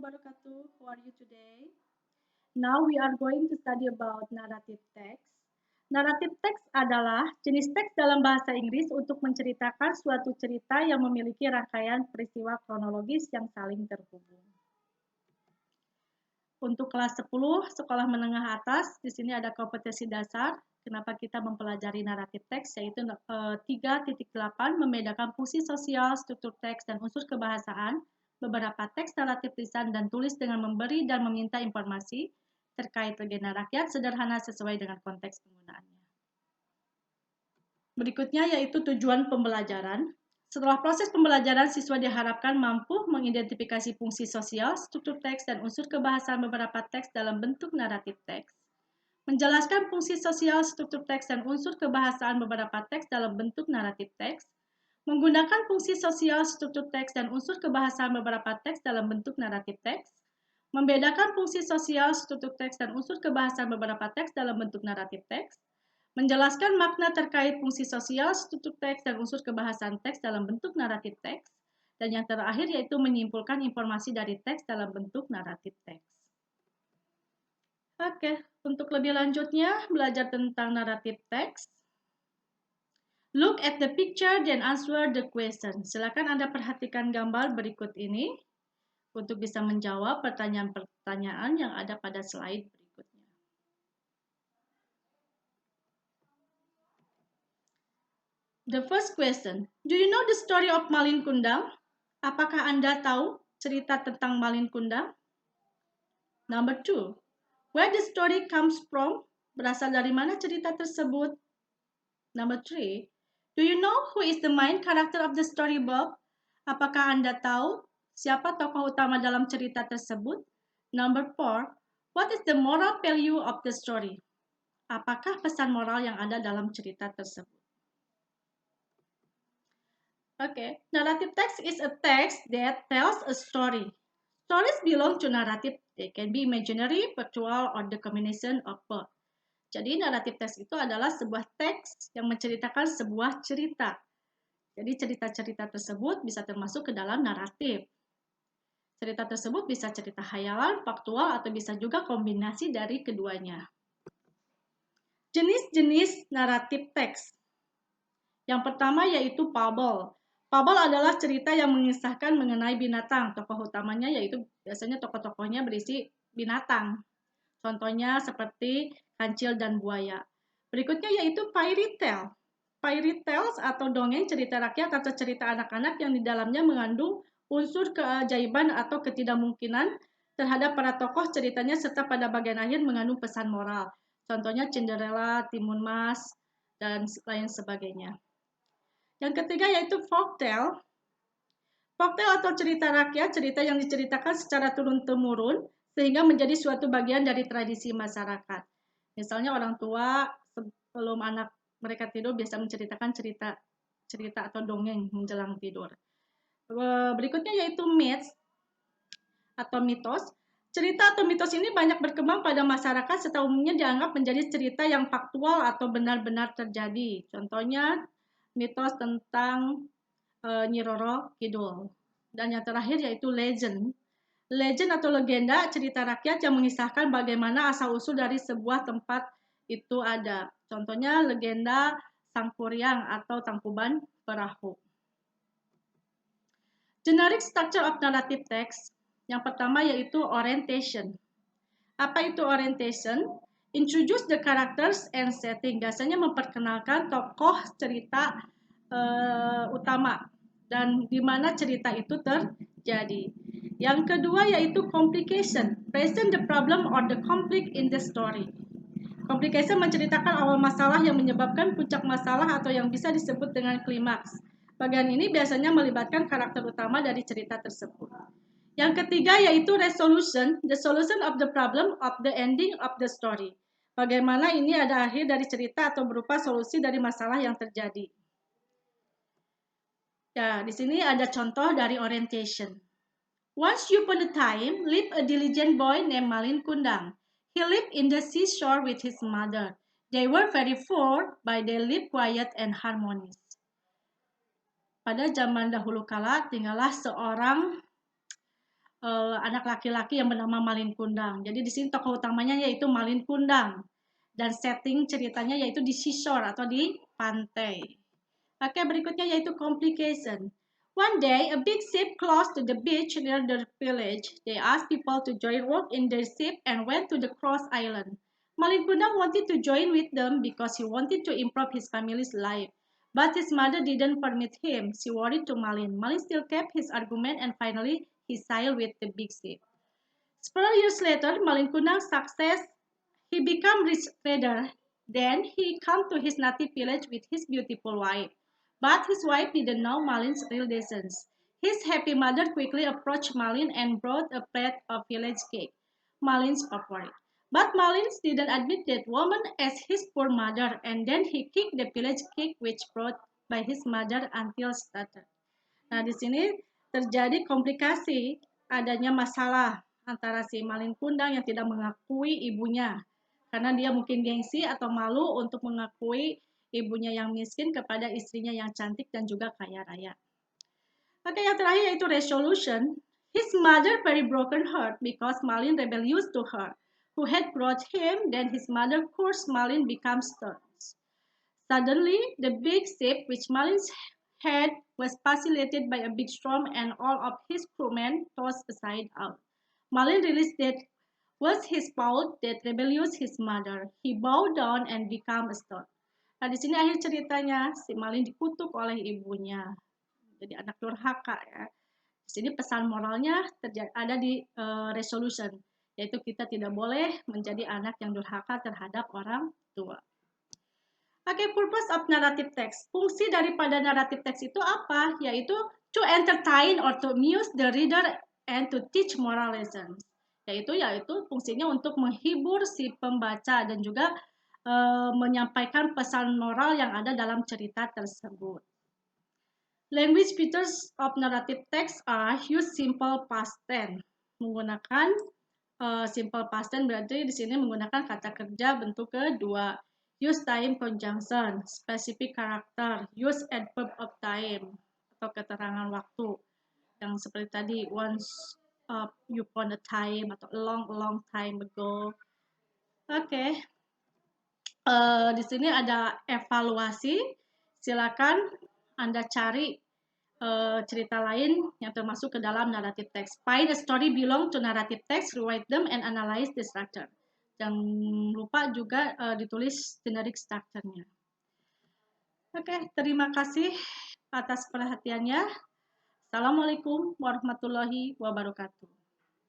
wabarakatuh. How are you today? Now we are going to study about narrative text. Narrative text adalah jenis teks dalam bahasa Inggris untuk menceritakan suatu cerita yang memiliki rangkaian peristiwa kronologis yang saling terhubung. Untuk kelas 10, sekolah menengah atas, di sini ada kompetensi dasar. Kenapa kita mempelajari naratif teks, yaitu 3.8, membedakan fungsi sosial, struktur teks, dan unsur kebahasaan. Beberapa teks naratif lisan dan tulis dengan memberi dan meminta informasi terkait legenda rakyat sederhana sesuai dengan konteks penggunaannya. Berikutnya yaitu tujuan pembelajaran. Setelah proses pembelajaran, siswa diharapkan mampu mengidentifikasi fungsi sosial, struktur teks, dan unsur kebahasaan beberapa teks dalam bentuk naratif teks. Menjelaskan fungsi sosial, struktur teks, dan unsur kebahasaan beberapa teks dalam bentuk naratif teks. Menggunakan fungsi sosial, struktur teks, dan unsur kebahasaan beberapa teks dalam bentuk naratif teks. Membedakan fungsi sosial, struktur teks, dan unsur kebahasaan beberapa teks dalam bentuk naratif teks. Menjelaskan makna terkait fungsi sosial, struktur teks, dan unsur kebahasaan teks dalam bentuk naratif teks. Dan yang terakhir yaitu menyimpulkan informasi dari teks dalam bentuk naratif teks. Oke, untuk lebih lanjutnya, belajar tentang naratif teks. Look at the picture, then answer the question. Silakan Anda perhatikan gambar berikut ini untuk bisa menjawab pertanyaan-pertanyaan yang ada pada slide berikutnya. The first question, do you know the story of Malin Kundang? Apakah Anda tahu cerita tentang Malin Kundang? Number 2, where the story comes from? Berasal dari mana cerita tersebut? Number 3, do you know who is the main character of the story, Bob? Apakah Anda tahu siapa tokoh utama dalam cerita tersebut? Number 4, what is the moral value of the story? Apakah pesan moral yang ada dalam cerita tersebut? Okay, narrative text is a text that tells a story. Stories belong to narrative. They can be imaginary, virtual, or the combination of both. Jadi naratif teks itu adalah sebuah teks yang menceritakan sebuah cerita. Jadi cerita-cerita tersebut bisa termasuk ke dalam naratif. Cerita tersebut bisa cerita khayalan, faktual, atau bisa juga kombinasi dari keduanya. Jenis-jenis naratif teks. Yang pertama yaitu fable. Fable adalah cerita yang mengisahkan mengenai binatang. Tokoh utamanya yaitu biasanya tokoh-tokohnya berisi binatang. Contohnya seperti kancil dan buaya. Berikutnya yaitu fairy tale. Fairy tales atau dongeng cerita rakyat atau cerita anak-anak yang di dalamnya mengandung unsur keajaiban atau ketidakmungkinan terhadap para tokoh ceritanya serta pada bagian akhir mengandung pesan moral. Contohnya Cinderella, Timun Mas, dan lain sebagainya. Yang ketiga yaitu folktale. Folktale atau cerita rakyat, cerita yang diceritakan secara turun-temurun sehingga menjadi suatu bagian dari tradisi masyarakat. Misalnya orang tua sebelum anak mereka tidur biasa menceritakan cerita atau dongeng menjelang tidur. Berikutnya yaitu myths atau mitos. Cerita atau mitos ini banyak berkembang pada masyarakat serta umumnya dianggap menjadi cerita yang faktual atau benar-benar terjadi. Contohnya mitos tentang Nyi Roro Kidul. Dan yang terakhir yaitu legend. Legend atau legenda cerita rakyat yang mengisahkan bagaimana asal-usul dari sebuah tempat itu ada. Contohnya legenda Sangkuriang atau Tangkuban Perahu. Generic structure of narrative text. Yang pertama yaitu orientation. Apa itu orientation? Introduce the characters and setting. Biasanya memperkenalkan tokoh cerita utama dan di mana cerita itu terjadi. Yang kedua yaitu complication. Present the problem or the conflict in the story. Complication menceritakan awal masalah yang menyebabkan puncak masalah atau yang bisa disebut dengan klimaks. Bagian ini biasanya melibatkan karakter utama dari cerita tersebut. Yang ketiga yaitu resolution, the solution of the problem of the ending of the story. Bagaimana ini ada akhir dari cerita atau berupa solusi dari masalah yang terjadi. Ya, di sini ada contoh dari orientation. Once upon a time, lived a diligent boy named Malin Kundang. He lived in the seashore with his mother. They were very poor, but they lived quiet and harmonious. Pada zaman dahulu kala, tinggallah seorang anak laki-laki yang bernama Malin Kundang. Jadi di sini tokoh utamanya yaitu Malin Kundang dan setting ceritanya yaitu di seashore atau di pantai. Oke, berikutnya yaitu complication. One day, a big ship close to the beach near the village. They asked people to join work in their ship and went to the cross island. Malin Kundang wanted to join with them because he wanted to improve his family's life. But his mother didn't permit him. She worried to Malin. Malin still kept his argument and finally he sailed with the big ship. Several years later, Malin Kundang's success, he became rich trader. Then he came to his native village with his beautiful wife. But his wife didn't know Malin's real reasons. His happy mother quickly approached Malin and brought a plate of village cake, Malin's favorite. But Malin didn't admit that woman as his poor mother, and then he kicked the village cake which brought by his mother until started. Nah, di sini terjadi komplikasi adanya masalah antara si Malin Kundang yang tidak mengakui ibunya karena dia mungkin gengsi atau malu untuk mengakui ibunya yang miskin kepada istrinya yang cantik dan juga kaya raya. Oke, yang terakhir yaitu resolution. His mother very broken heart because Malin rebellious to her, who had brought him. Then his mother cursed Malin becomes stern. Suddenly, the big ship which Malin's had was facilitated by a big storm and all of his crewmen tossed aside out. Malin realized that was his fault that rebellious his mother. He bowed down and became a stone. Nah, di sini akhir ceritanya si Malin dikutuk oleh ibunya. Jadi anak durhaka ya. Di sini pesan moralnya ada di resolution, yaitu kita tidak boleh menjadi anak yang durhaka terhadap orang tua. Oke, purpose of narrative text. Fungsi daripada narrative text itu apa? Yaitu to entertain or to amuse the reader and to teach moral lessons. Yaitu fungsinya untuk menghibur si pembaca dan juga menyampaikan pesan moral yang ada dalam cerita tersebut. Language features of narrative text are use simple past tense. Menggunakan simple past tense berarti di sini menggunakan kata kerja bentuk kedua. Use time conjunction, specific character, use adverb of time atau keterangan waktu yang seperti tadi once upon a time atau a long time ago. Oke. Di sini ada evaluasi. Silakan Anda cari cerita lain yang termasuk ke dalam narrative text. Find a story belong to narrative text, rewrite them and analyze the structure. Jangan lupa juga ditulis generic structure-nya. Oke, terima kasih atas perhatiannya. Assalamualaikum warahmatullahi wabarakatuh.